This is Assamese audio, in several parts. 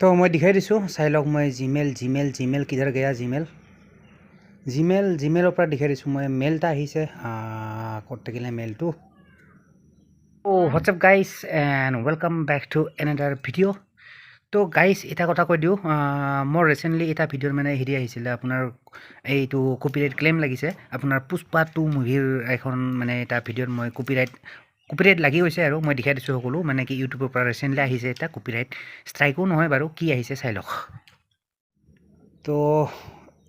तो मैं दिखाई दिसो चाई लग मैं जीमेल जीमेल जीमेल किधर गया जीमेल जीमेल जीमेलर पर दिखाई दिसो मैं मेल এটা আহিছে কত থাকিলে মেলটো WhatsApp guys and welcome back to another video তো গাইস এটা কথা কৈ দিও মোৰ ৰিসেন্টলি এটা ভিডিওৰ মানে হেৰি আহিছিল আপোনাৰ এইটো কপিৰাইট ক্লেম লাগিছে আপোনাৰ পুষ্পা 2 মুভিৰ এখন মানে এটা ভিডিওৰ মই কপিৰাইট লাগি হৈছে আৰু মই দেখাই দিছো সকলো মানে কি ইউটিউবৰ পৰা ৰিসেন্টলি আহিছে এটা কপিৰাইট ষ্ট্ৰাইকো নহয় বাৰু কি আহিছে চাই লওক তো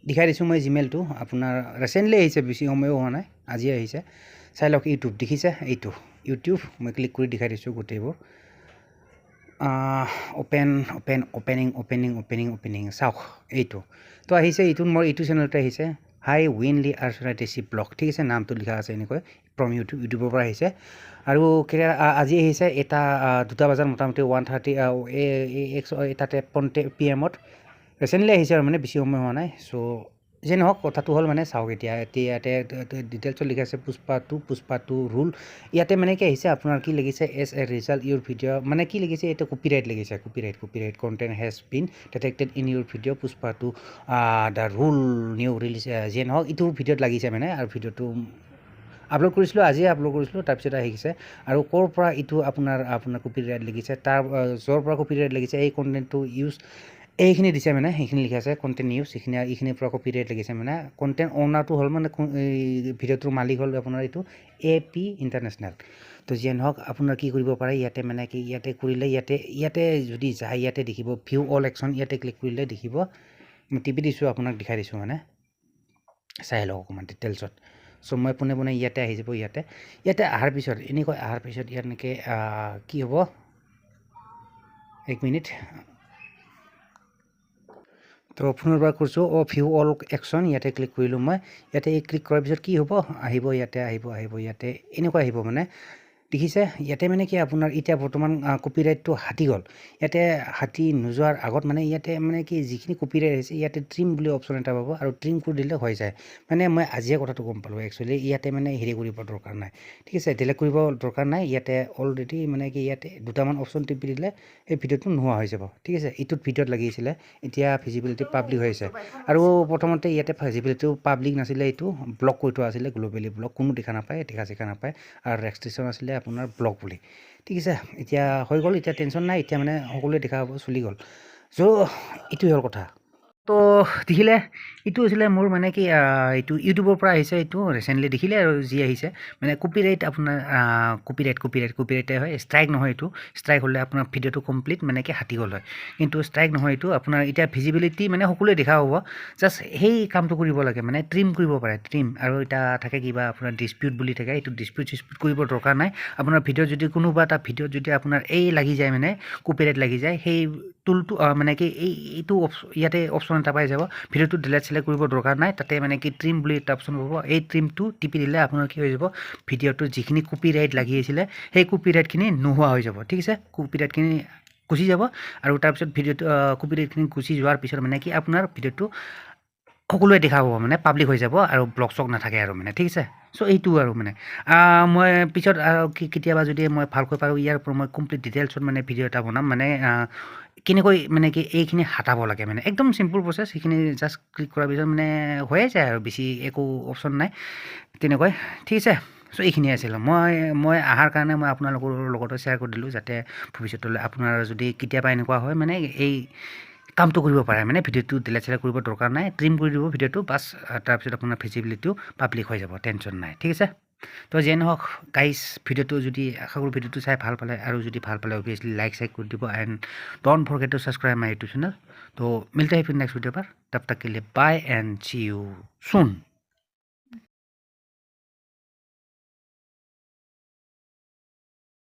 দেখাই দিছো মই জিমেলটো আপোনাৰ ৰিসেন্টলি আহিছে বেছি সময় হোৱা নাই আজি আহিছে চাই লওক ইউটিউব দেখিছে এইটো ইউটিউব মই ক্লিক কৰি দেখাই দিছো গোটেইবোৰ ওপেনিং চাওক এইটো তো আহিছে এইটো মোৰ এইটো চেনেলতে আহিছে হাই উইনলি আৰ্চৰাইটিসি ব্লগ ঠিক আছে নামটো লিখা আছে এনেকৈ ফ্ৰম ইউটিউবৰ পৰা আহিছে আৰু আজি আহিছে এটা 2টা বজাৰ মোটামুটি 1:30 তাতে 10 PM ৰিসেন্টলি আহিছে আৰু মানে বেছি সময় হোৱা নাই সো যে নহওক কথাটো হ'ল মানে চাওক ইয়াতে ডিটেইলছ লিখা আছে পুষ্পা 2 ৰুল ইয়াতে মানে কি আহিছে আপোনাৰ কি লাগিছে as a result your video' মানে কি লাগিছে এটা কপিৰাইট লাগিছে copyright content has been detected in your video' Pushpa 2 the rule new release যে নহওক এইটো ভিডিঅ'ত লাগিছে মানে আৰু ভিডিঅ'টো আপলোড কৰিছিলোঁ আজিয়ে আপলোড কৰিছিলোঁ তাৰপিছত আহিছে আৰু ক'ৰ পৰা এইটো আপোনাৰ কপিৰাইট লাগিছে তাৰ য'ৰ পৰা কপিৰাইট লাগিছে এই কণ্টেণ্টটো ইউজ এইখিনি দিছে মানে সেইখিনি লিখা আছে কণ্টেণ্ট নিউজ এইখিনিৰ পৰা কপিৰাইট লাগিছে মানে কণ্টেণ্ট অ'নাৰটো হ'ল মানে ভিডিঅ'টোৰ মালিক হ'ল আপোনাৰ এইটো AP ইণ্টাৰনেশ্যনেল তো যিয়ে নহওক আপোনাৰ কি কৰিব পাৰে ইয়াতে মানে কি ইয়াতে কৰিলে ইয়াতে যদি যায় ইয়াতে দেখিব ভিউ অল একশ্যন ইয়াতে ক্লিক কৰিলে দেখিব মই টিপি দিছোঁ আপোনাক দেখাই দিছোঁ মানে চাই লওক অকণমান ডিটেইলছত সো মই পোনে ইয়াতে আহি যাব ইয়াতে অহাৰ পিছত এনেকৈ অহাৰ পিছত ইয়াত এনেকৈ কি হ'ব 1 মিনিট তো পুনৰবাৰ কৰিছোঁ ভিউ অল একশ্যন ইয়াতে ক্লিক কৰিলোঁ মই ইয়াতে ক্লিক কৰাৰ পিছত কি হ'ব আহিব ইয়াতে এনেকুৱা আহিব মানে দেখিছে ইয়াতে মানে কি আপোনাৰ এতিয়া বৰ্তমান কপিৰাইটটো হাতি গ'ল ইয়াতে হাতি নোযোৱাৰ আগত মানে ইয়াতে মানে কি যিখিনি কপিৰাইট আছে ইয়াতে ট্ৰিম বুলি অপশ্যন এটা পাব আৰু ট্ৰিম কৰি দিলে হৈ যায় মানে মই আজিয়ে কথাটো গম পালোঁ একচুৱেলি ইয়াতে মানে হেৰি কৰিব দৰকাৰ নাই ঠিক আছে ডিলিট কৰিব দৰকাৰ নাই ইয়াতে অলৰেডি মানে কি ইয়াতে দুটামান অপশ্যন টিপি দিলে এই ভিডিঅ'টো নোহোৱা হৈ যাব ঠিক আছে এইটোত ভিডিঅ'ত লাগিছিলে এতিয়া ভিজিবিলিটি পাব্লিক হৈ আছে আৰু প্ৰথমতে ইয়াতে ভিজিবিলিটিও পাব্লিক নাছিলে এইটো ব্লক কৰি থোৱা আছিলে গ্ল'বেলি ব্লক কোনো দেখা নাপায় আৰু ৰেষ্ট্ৰিকশ্যন আছিলে আপোনাৰ ব্লক বুলি ঠিক আছে এতিয়া হৈ গ'ল এতিয়া টেনশ্যন নাই এতিয়া মানে সকলোৱে দেখা পাব চলি গ'ল চ' এইটোৱে হ'ল কথা তো দেখিলে এইটো হৈছিলে মোৰ মানে কি এইটো ইউটিউবৰ পৰা আহিছে এইটো ৰিসেন্টলি দেখিলে আৰু যি আহিছে মানে কপিৰাইট আপোনাৰ কপিৰাইটে হয় ষ্ট্ৰাইক নহয় এইটো ষ্ট্ৰাইক হ'লে আপোনাৰ ভিডিঅ'টো কমপ্লিট মানে কি হাতি গ'ল হয় কিন্তু ষ্ট্ৰাইক নহয় এইটো আপোনাৰ এতিয়া ভিজিবিলিটি মানে সকলোৱে দেখা হ'ব জাষ্ট সেই কামটো কৰিব লাগে মানে ট্ৰিম কৰিব পাৰে ট্ৰিম আৰু এটা থাকে কিবা আপোনাৰ ডিসপিউট বুলি থাকে এইটো ডিসপিউট কৰিব দৰকাৰ নাই আপোনাৰ ভিডিঅ' যদি কোনোবা এটা ভিডিঅ'ত যদি আপোনাৰ এই লাগি যায় মানে কপিৰাইট লাগি যায় সেই টুলটো মানে কি এইটো ইয়াতে অপশ্যন এটা পাই যাব ভিডিঅ'টো ডিলিট চিলেক্ট কৰিব দৰকাৰ নাই তাতে মানে কি ট্ৰিম বুলি এটা অপশ্যন পাব এই ট্ৰিমটো টিপি দিলে আপোনাৰ কি হৈ যাব ভিডিঅ'টো যিখিনি কপিৰাইট লাগি আছিলে সেই কপিৰাইটখিনি নোহোৱা হৈ যাব ঠিক আছে কপিৰাইটখিনি গুচি যাব আৰু তাৰপিছত ভিডিঅ'টো কপিৰাইটখিনি গুচি যোৱাৰ পিছত মানে কি আপোনাৰ ভিডিঅ'টো সকলোৱে দেখা পাব মানে পাব্লিক হৈ যাব আৰু ব্লক চক নাথাকে আৰু মানে ঠিক আছে চ' এইটো আৰু মানে মই পিছত কেতিয়াবা যদি মই ভালকৈ পাৰোঁ ইয়াৰ পৰা মই কমপ্লিট ডিটেইলছত মানে ভিডিঅ' এটা বনাম মানে কেনেকৈ মানে কি এইখিনি হাতাব লাগে মানে একদম চিম্পল প্ৰচেছ সেইখিনি জাষ্ট ক্লিক কৰাৰ পিছত মানে হৈয়ে যায় আৰু বেছি একো অপশ্যন নাই তেনেকৈ ঠিক আছে চ' এইখিনিয়ে আছিল মই অহাৰ কাৰণে মই আপোনালোকৰ লগতে শ্বেয়াৰ কৰি দিলোঁ যাতে ভৱিষ্যতলৈ আপোনাৰ যদি কেতিয়াবা এনেকুৱা হয় মানে এই কামটো কৰিব পাৰে মানে ভিডিঅ'টো ডিলিট চিলেক্ট কৰিব দৰকাৰ নাই ট্ৰিম কৰি দিব ভিডিঅ'টো বাছ তাৰপিছত আপোনাৰ ভিজিবিলিটিও পাব্লিক হৈ যাব টেনশ্যন নাই ঠিক আছে তো যেন নহওক গাইজ ভিডিঅ'টো যদি আশা কৰোঁ ভিডিঅ'টো চাই ভাল পালে আৰু যদি ভাল পালে অভিয়াছলি লাইক কৰি দিব and don't forget two subscribe my YouTube channel তো মিলতে हैं फिर नेक्स्ट वीडियो पर तब तक के लिए bye and see you soon.